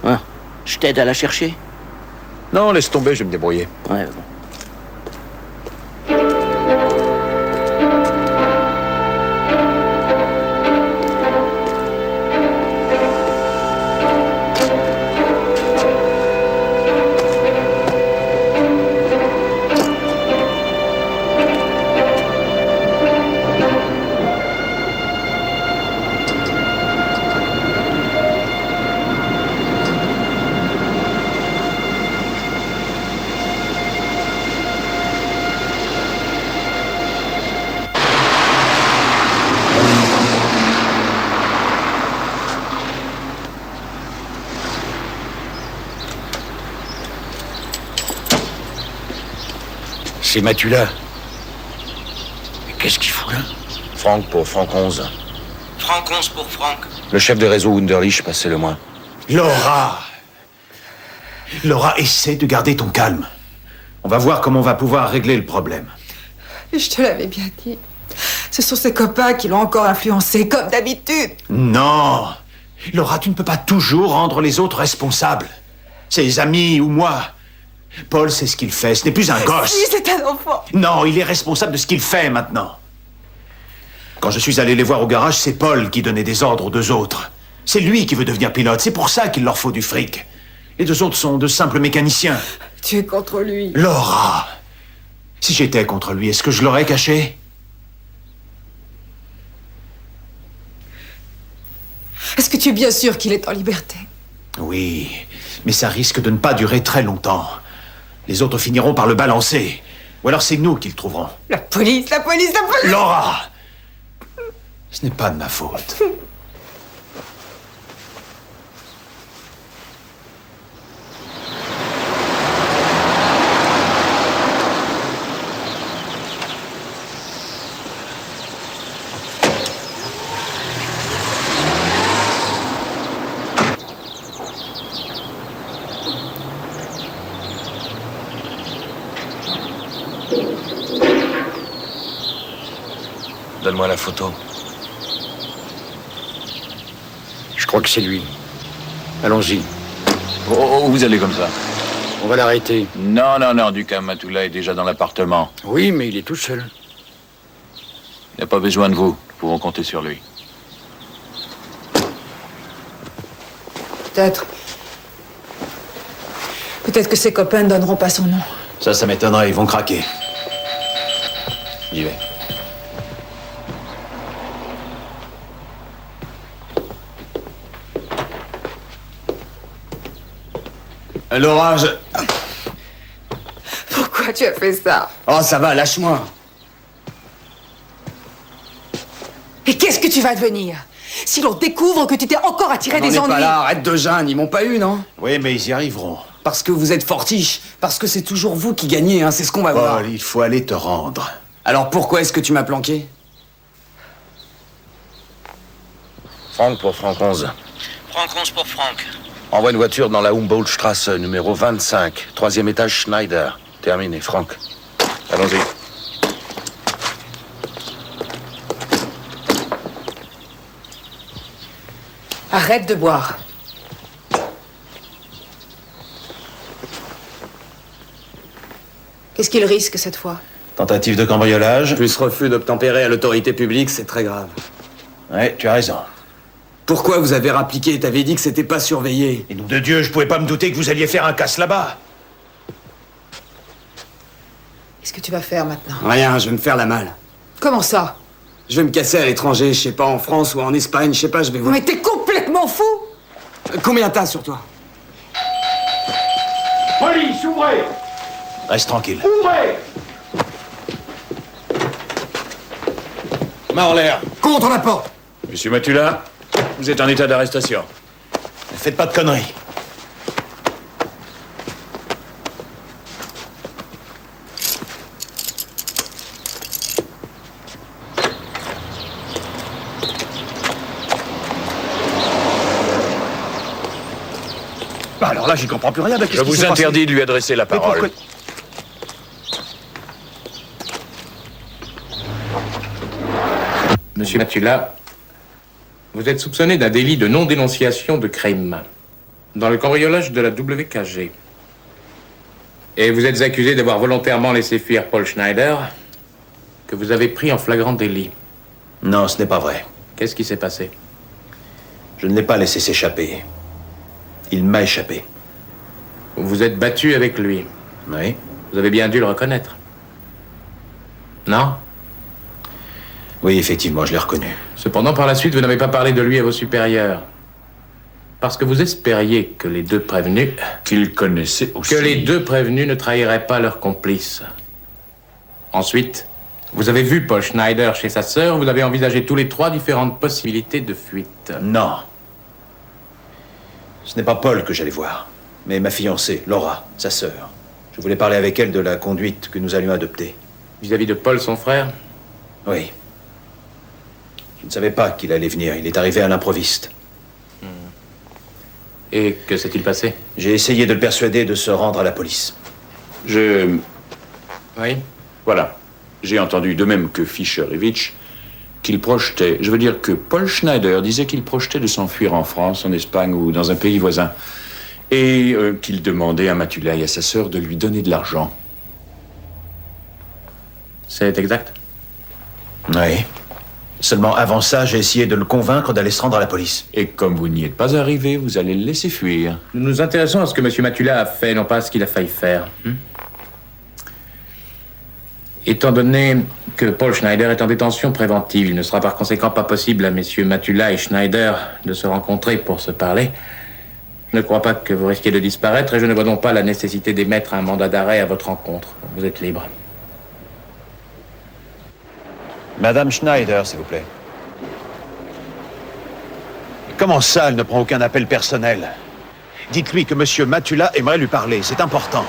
Ah, je t'aide à la chercher? Non, laisse tomber, je vais me débrouiller. Ouais, bon. C'est Matula. Mais qu'est-ce qu'il fout là? Franck pour Franck 11. Franck 11 pour Franck. Le chef de réseau Wunderlich, passez-le moi. Laura! Laura, essaie de garder ton calme. On va voir comment on va pouvoir régler le problème. Je te l'avais bien dit. Ce sont ses copains qui l'ont encore influencé, comme d'habitude. Non! Laura, tu ne peux pas toujours rendre les autres responsables. Ses amis ou moi. Paul sait ce qu'il fait, ce n'est plus un gosse. Si, c'est un enfant. Non, il est responsable de ce qu'il fait maintenant. Quand je suis allé les voir au garage, c'est Paul qui donnait des ordres aux deux autres. C'est lui qui veut devenir pilote, c'est pour ça qu'il leur faut du fric. Les deux autres sont de simples mécaniciens. Tu es contre lui. Laura! Si j'étais contre lui, est-ce que je l'aurais caché? Est-ce que tu es bien sûr qu'il est en liberté? Oui, mais ça risque de ne pas durer très longtemps. Les autres finiront par le balancer. Ou alors c'est nous qui le trouverons. La police, la police, la police! Laura! Ce n'est pas de ma faute. Donne-moi la photo. Je crois que c'est lui. Allons-y. Oh, vous allez comme ça? On va l'arrêter. Non, Dukam Matoula est déjà dans l'appartement. Oui, mais il est tout seul. Il n'a pas besoin de vous. Nous pouvons compter sur lui. Peut-être. Peut-être que ses copains ne donneront pas son nom. Ça m'étonnerait, ils vont craquer. J'y vais. Laura, Pourquoi tu as fait ça? Oh, ça va, lâche-moi. Et qu'est-ce que tu vas devenir? Si l'on découvre que tu t'es encore attiré des On n'est ennuis... pas là, arrête de geindre, ils m'ont pas eu, non? Oui, mais ils y arriveront. Parce que vous êtes fortiche, parce que c'est toujours vous qui gagnez, hein, c'est ce qu'on va voir. Paul, il faut aller te rendre. Alors pourquoi est-ce que tu m'as planqué? Franck pour Franck 11. Franck 11 pour Franck. Envoie une voiture dans la Humboldtstrasse, numéro 25. 3e étage, Schneider. Terminé, Franck. Allons-y. Arrête de boire. Qu'est-ce qu'il risque cette fois? Tentative de cambriolage. Plus refus d'obtempérer à l'autorité publique, c'est très grave. Ouais, tu as raison. Pourquoi vous avez rappliqué? T'avais dit que c'était pas surveillé. Et nom de Dieu, je pouvais pas me douter que vous alliez faire un casse là-bas. Qu'est-ce que tu vas faire maintenant? Rien, je vais me faire la malle. Comment ça? Je vais me casser à l'étranger, je sais pas, en France ou en Espagne, je sais pas, je vais voir. Mais t'es complètement fou! Combien t'as sur toi? Police, ouvrez! Reste tranquille. Ouvrez! Main en l'air. Contre la porte! Monsieur Matula, vous êtes en état d'arrestation. Faites pas de conneries. Bah alors là, j'y comprends plus rien. Je vous interdis de lui adresser la parole. pourquoi... Monsieur Matula, vous êtes soupçonné d'un délit de non-dénonciation de crime dans le cambriolage de la WKG. Et vous êtes accusé d'avoir volontairement laissé fuir Paul Schneider, que vous avez pris en flagrant délit. Non, ce n'est pas vrai. Qu'est-ce qui s'est passé? Je ne l'ai pas laissé s'échapper. Il m'a échappé. Vous vous êtes battu avec lui. Oui. Vous avez bien dû le reconnaître. Non? Oui, effectivement, je l'ai reconnu. Cependant, par la suite, vous n'avez pas parlé de lui à vos supérieurs. Parce que vous espériez que les deux prévenus... Qu'il connaissait aussi. Que les deux prévenus ne trahiraient pas leur complice. Ensuite, vous avez vu Paul Schneider chez sa sœur, vous avez envisagé tous les trois différentes possibilités de fuite. Non. Ce n'est pas Paul que j'allais voir, mais ma fiancée, Laura, sa sœur. Je voulais parler avec elle de la conduite que nous allions adopter. Vis-à-vis de Paul, son frère? Oui. Je ne savais pas qu'il allait venir. Il est arrivé à l'improviste. Et que s'est-il passé? J'ai essayé de le persuader de se rendre à la police. Je Oui. Voilà. J'ai entendu, de même que Fischerevitch, qu'il projetait, je veux dire que Paul Schneider disait qu'il projetait de s'enfuir en France, en Espagne ou dans un pays voisin. Et qu'il demandait à Matula et à sa sœur de lui donner de l'argent. C'est exact? Oui. Seulement avant ça, j'ai essayé de le convaincre d'aller se rendre à la police. Et comme vous n'y êtes pas arrivé, vous allez le laisser fuir. Nous nous intéressons à ce que M. Matula a fait, non pas à ce qu'il a failli faire. Étant donné que Paul Schneider est en détention préventive, il ne sera par conséquent pas possible à messieurs Matula et Schneider de se rencontrer pour se parler. Je ne crois pas que vous risquiez de disparaître et je ne vois donc pas la nécessité d'émettre un mandat d'arrêt à votre rencontre. Vous êtes libre. Madame Schneider, s'il vous plaît. Comment ça, elle ne prend aucun appel personnel? Dites-lui que Monsieur Matula aimerait lui parler, c'est important.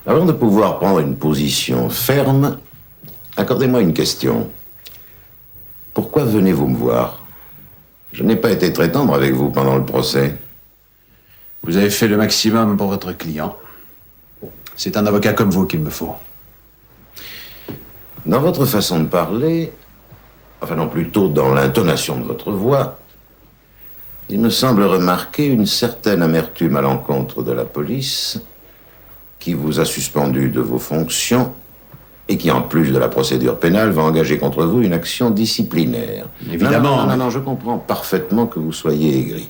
Avant de pouvoir prendre une position ferme, accordez-moi une question. Pourquoi venez-vous me voir? Je n'ai pas été très tendre avec vous pendant le procès. Vous avez fait le maximum pour votre client. C'est un avocat comme vous qu'il me faut. Dans votre façon de parler, enfin non, plutôt dans l'intonation de votre voix, il me semble remarquer une certaine amertume à l'encontre de la police qui vous a suspendu de vos fonctions et qui, en plus de la procédure pénale, va engager contre vous une action disciplinaire. Évidemment. Non, je comprends parfaitement que vous soyez aigri.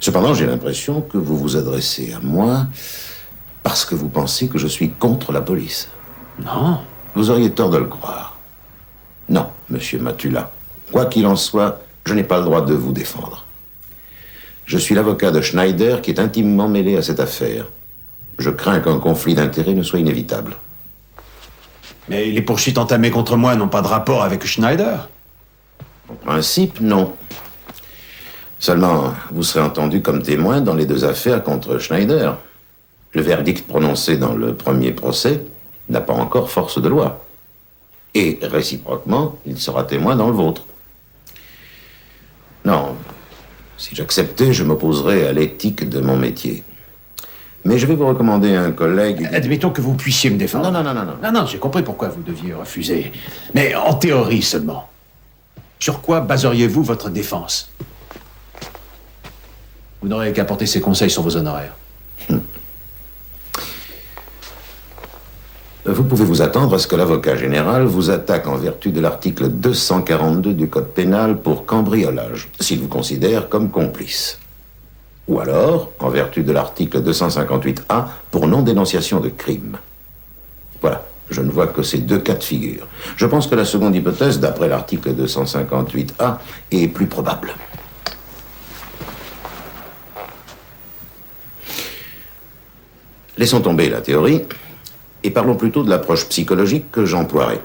Cependant, j'ai l'impression que vous vous adressez à moi parce que vous pensez que je suis contre la police. Non. Vous auriez tort de le croire. Non, monsieur Matula. Quoi qu'il en soit, je n'ai pas le droit de vous défendre. Je suis l'avocat de Schneider qui est intimement mêlé à cette affaire. Je crains qu'un conflit d'intérêts ne soit inévitable. Mais les poursuites entamées contre moi n'ont pas de rapport avec Schneider. En principe, non. Seulement, vous serez entendu comme témoin dans les deux affaires contre Schneider. Le verdict prononcé dans le premier procès n'a pas encore force de loi. Et, réciproquement, il sera témoin dans le vôtre. Non, si j'acceptais, je m'opposerais à l'éthique de mon métier. Mais je vais vous recommander un collègue... Admettons que vous puissiez me défendre. Non. Non, j'ai compris pourquoi vous deviez refuser. Mais en théorie seulement. Sur quoi baseriez-vous votre défense? Vous n'aurez qu'à porter ses conseils sur vos honoraires. Vous pouvez vous attendre à ce que l'avocat général vous attaque en vertu de l'article 242 du Code pénal pour cambriolage, s'il vous considère comme complice. Ou alors, en vertu de l'article 258A, pour non-dénonciation de crime. Voilà, je ne vois que ces deux cas de figure. Je pense que la seconde hypothèse, d'après l'article 258A, est plus probable. Laissons tomber la théorie et parlons plutôt de l'approche psychologique que j'emploierai.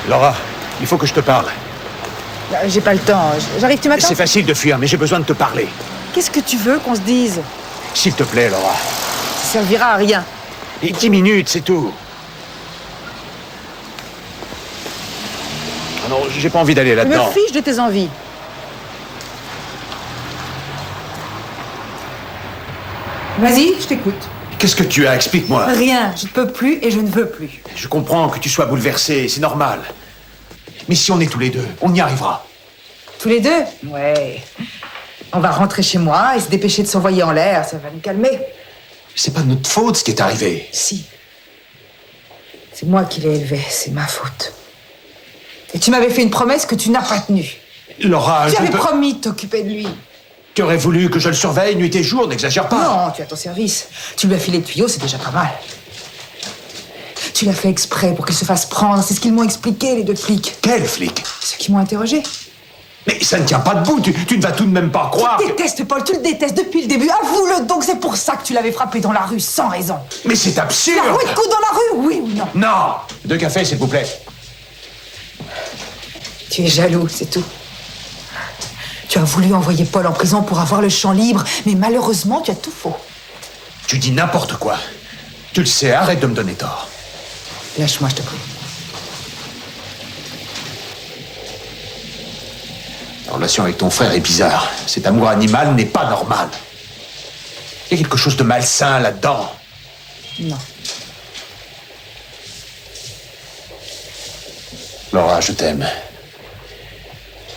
Laura, il faut que je te parle. J'ai pas le temps. J'arrive, tu m'attends? C'est facile de fuir, mais j'ai besoin de te parler. Qu'est-ce que tu veux qu'on se dise? S'il te plaît, Laura. Ça servira à rien. Et 10 minutes, c'est tout. Ah non, j'ai pas envie d'aller Je là-dedans. me fiche de tes envies. Vas-y, je t'écoute. Qu'est-ce que tu as? Explique-moi. Rien, je ne peux plus et je ne veux plus. Je comprends que tu sois bouleversé, c'est normal. Mais si on est tous les deux, on y arrivera. Tous les deux? Ouais. On va rentrer chez moi et se dépêcher de s'envoyer en l'air, ça va nous calmer. C'est pas de notre faute ce qui est arrivé. Si. C'est moi qui l'ai élevé, c'est ma faute. Et tu m'avais fait une promesse que tu n'as pas tenue. Laura, Tu je avais peux... promis de t'occuper de lui. Tu aurais voulu que je le surveille nuit et jour, n'exagère pas. Non, tu as ton service. Tu lui as filé le tuyau, c'est déjà pas mal. Tu l'as fait exprès pour qu'il se fasse prendre. C'est ce qu'ils m'ont expliqué, les deux flics. Quels flics? Ceux qui m'ont interrogé. Mais ça ne tient pas debout, tu ne vas tout de même pas croire. Tu le détestes, Paul, tu le détestes depuis le début. Avoue-le donc, c'est pour ça que tu l'avais frappé dans la rue, sans raison. Mais c'est absurde. Tu l'as roué de coups dans la rue, oui ou non? Non. 2 cafés, s'il vous plaît. Tu es jaloux, c'est tout. Tu as voulu envoyer Paul en prison pour avoir le champ libre, mais malheureusement, tu as tout faux. Tu dis n'importe quoi. Tu le sais, arrête de me donner tort. Lâche-moi, je te prie. La relation avec ton frère est bizarre. Cet amour animal n'est pas normal. Il y a quelque chose de malsain là-dedans. Non. Laura, je t'aime.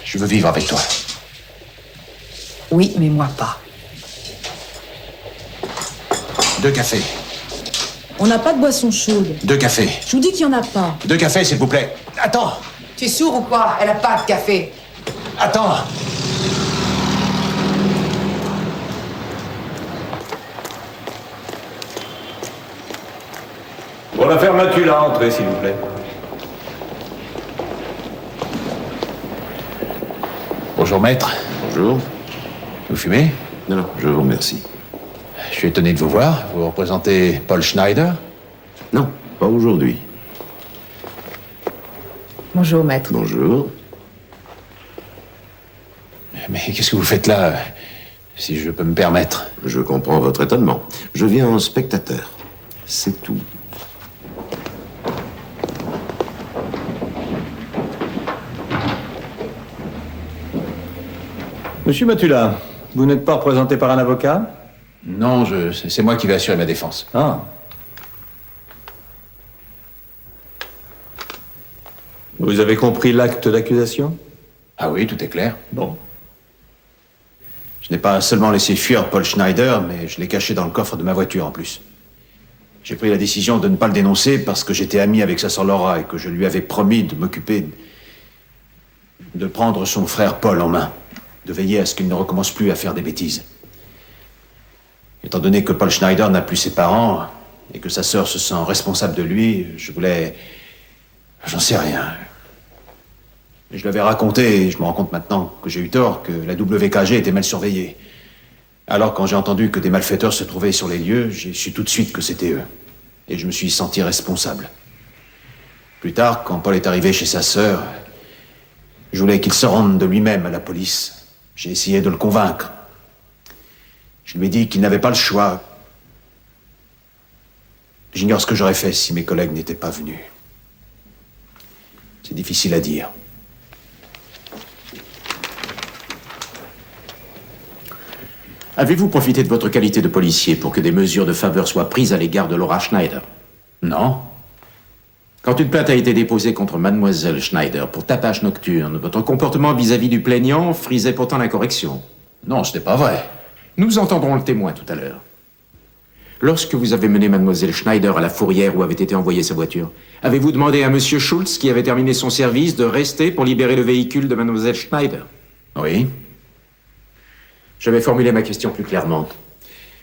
Je veux vivre avec toi. Oui, mais moi pas. 2 cafés. On n'a pas de boisson chaude. 2 cafés. Je vous dis qu'il n'y en a pas. 2 cafés, s'il vous plaît. Attends. Tu es sourd ou quoi? Elle a pas de café. Attends. Pour l'affaire Matula, entrez, s'il vous plaît. Bonjour, maître. Bonjour. Vous fumez? Non, non, je vous remercie. Je suis étonné de vous voir. Vous représentez Paul Schneider? Non, pas aujourd'hui. Bonjour, maître. Bonjour. Mais qu'est-ce que vous faites là, si je peux me permettre? Je comprends votre étonnement. Je viens en spectateur. C'est tout. Monsieur Matula, vous n'êtes pas représenté par un avocat? Non, c'est moi qui vais assurer ma défense. Ah. Vous avez compris l'acte d'accusation? Ah oui, tout est clair. Bon. Je n'ai pas seulement laissé fuir Paul Schneider, mais je l'ai caché dans le coffre de ma voiture en plus. J'ai pris la décision de ne pas le dénoncer parce que j'étais ami avec sa sœur Laura et que je lui avais promis de m'occuper de prendre son frère Paul en main, de veiller à ce qu'il ne recommence plus à faire des bêtises. Étant donné que Paul Schneider n'a plus ses parents et que sa sœur se sent responsable de lui, je voulais... J'en sais rien. Je lui avais raconté, et je me rends compte maintenant que j'ai eu tort, que la WKG était mal surveillée. Alors, quand j'ai entendu que des malfaiteurs se trouvaient sur les lieux, j'ai su tout de suite que c'était eux. Et je me suis senti responsable. Plus tard, quand Paul est arrivé chez sa sœur, je voulais qu'il se rende de lui-même à la police. J'ai essayé de le convaincre. Je lui ai dit qu'il n'avait pas le choix. J'ignore ce que j'aurais fait si mes collègues n'étaient pas venus. C'est difficile à dire. Avez-vous profité de votre qualité de policier pour que des mesures de faveur soient prises à l'égard de Laura Schneider? Non. Quand une plainte a été déposée contre mademoiselle Schneider pour tapage nocturne, votre comportement vis-à-vis du plaignant frisait pourtant la correction. Non, ce n'est pas vrai. Nous entendrons le témoin tout à l'heure. Lorsque vous avez mené mademoiselle Schneider à la fourrière où avait été envoyée sa voiture, avez-vous demandé à monsieur Schultz, qui avait terminé son service, de rester pour libérer le véhicule de mademoiselle Schneider? Oui. Je vais formuler ma question plus clairement.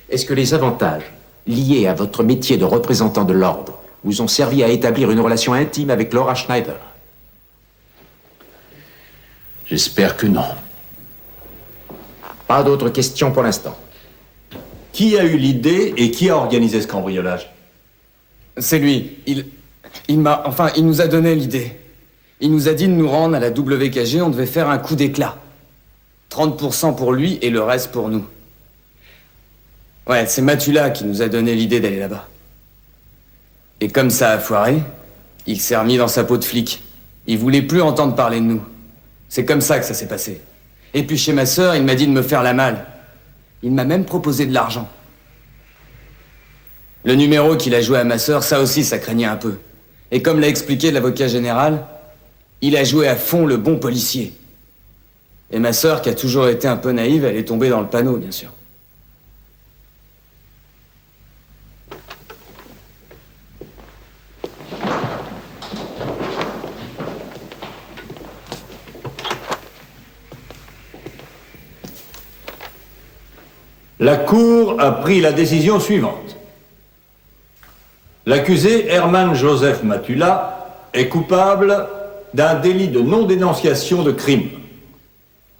Est-ce que les avantages liés à votre métier de représentant de l'ordre vous ont servi à établir une relation intime avec Laura Schneider? J'espère que non. Pas d'autres questions pour l'instant. Qui a eu l'idée et qui a organisé ce cambriolage? C'est lui. Il nous a donné l'idée. Il nous a dit de nous rendre à la WKG, on devait faire un coup d'éclat. 30% pour lui et le reste pour nous. Ouais, c'est Matula qui nous a donné l'idée d'aller là-bas. Et comme ça a foiré, il s'est remis dans sa peau de flic. Il voulait plus entendre parler de nous. C'est comme ça que ça s'est passé. Et puis chez ma sœur, il m'a dit de me faire la malle. Il m'a même proposé de l'argent. Le numéro qu'il a joué à ma sœur, ça aussi, ça craignait un peu. Et comme l'a expliqué l'avocat général, il a joué à fond le bon policier. Et ma sœur, qui a toujours été un peu naïve, elle est tombée dans le panneau, bien sûr. La Cour a pris la décision suivante. L'accusé Herman Joseph Matula est coupable d'un délit de non-dénonciation de crime.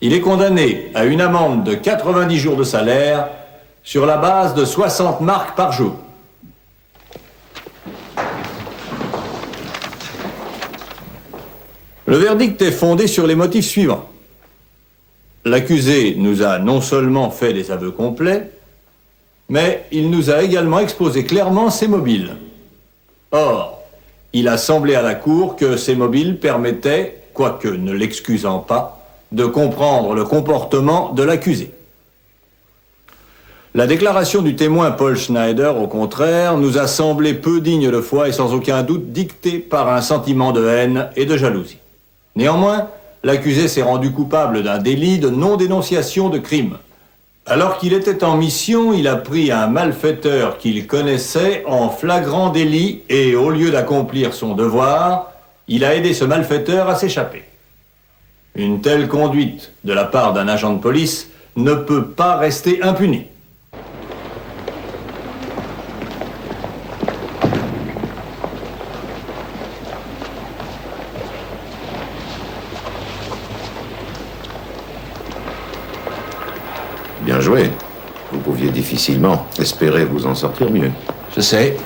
Il est condamné à une amende de 90 jours de salaire sur la base de 60 marks par jour. Le verdict est fondé sur les motifs suivants. L'accusé nous a non seulement fait des aveux complets, mais il nous a également exposé clairement ses mobiles. Or, il a semblé à la Cour que ces mobiles permettaient, quoique ne l'excusant pas, de comprendre le comportement de l'accusé. La déclaration du témoin Paul Schneider, au contraire, nous a semblé peu digne de foi et sans aucun doute dictée par un sentiment de haine et de jalousie. Néanmoins, l'accusé s'est rendu coupable d'un délit de non-dénonciation de crime. Alors qu'il était en mission, il a pris un malfaiteur qu'il connaissait en flagrant délit et, au lieu d'accomplir son devoir, il a aidé ce malfaiteur à s'échapper. Une telle conduite de la part d'un agent de police ne peut pas rester impunie. Bien joué. Vous pouviez difficilement espérer vous en sortir mieux. Je sais.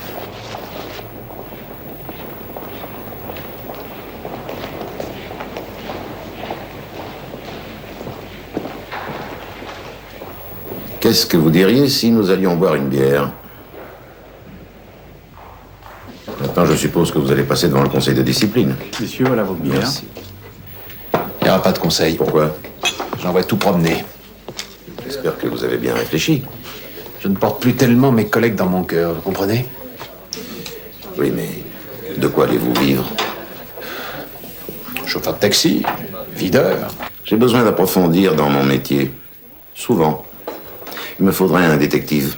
Qu'est-ce que vous diriez si nous allions boire une bière? Maintenant, je suppose que vous allez passer devant le conseil de discipline. Messieurs, voilà vos bières. Merci. Il n'y aura pas de conseil. Pourquoi? J'envoie tout promener. J'espère que vous avez bien réfléchi. Je ne porte plus tellement mes collègues dans mon cœur, vous comprenez? Oui, mais de quoi allez-vous vivre? Chauffeur de taxi, videur. J'ai besoin d'approfondir dans mon métier. Souvent. Il me faudrait un détective.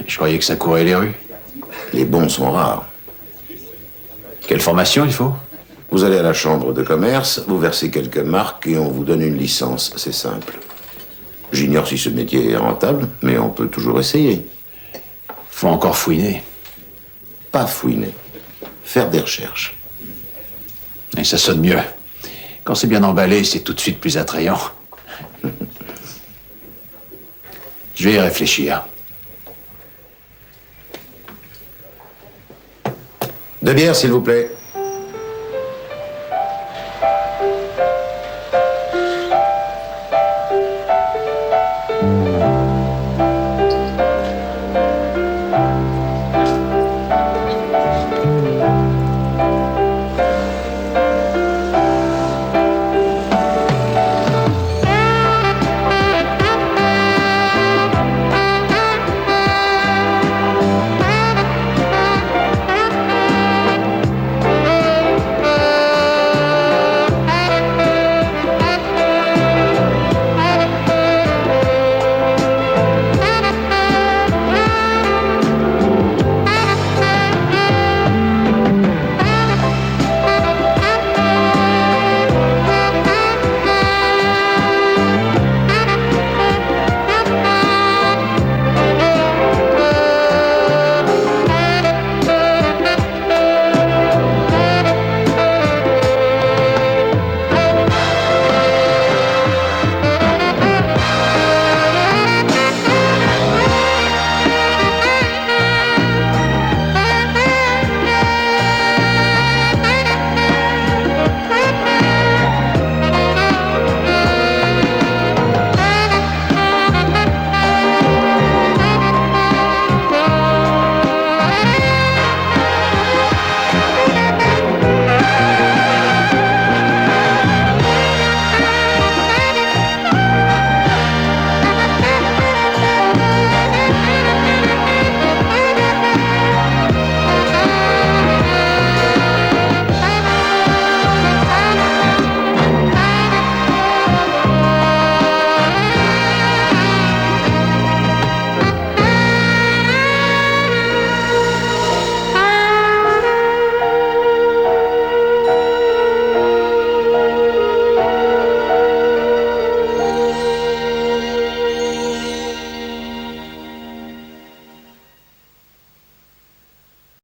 Je croyais que ça courait les rues. Les bons sont rares. Quelle formation il faut? Vous allez à la chambre de commerce, vous versez quelques marques et on vous donne une licence. C'est simple. J'ignore si ce métier est rentable, mais on peut toujours essayer. Faut encore fouiner. Pas fouiner. Faire des recherches. Et ça sonne mieux. Quand c'est bien emballé, c'est tout de suite plus attrayant. Je vais y réfléchir. 2 bières, s'il vous plaît.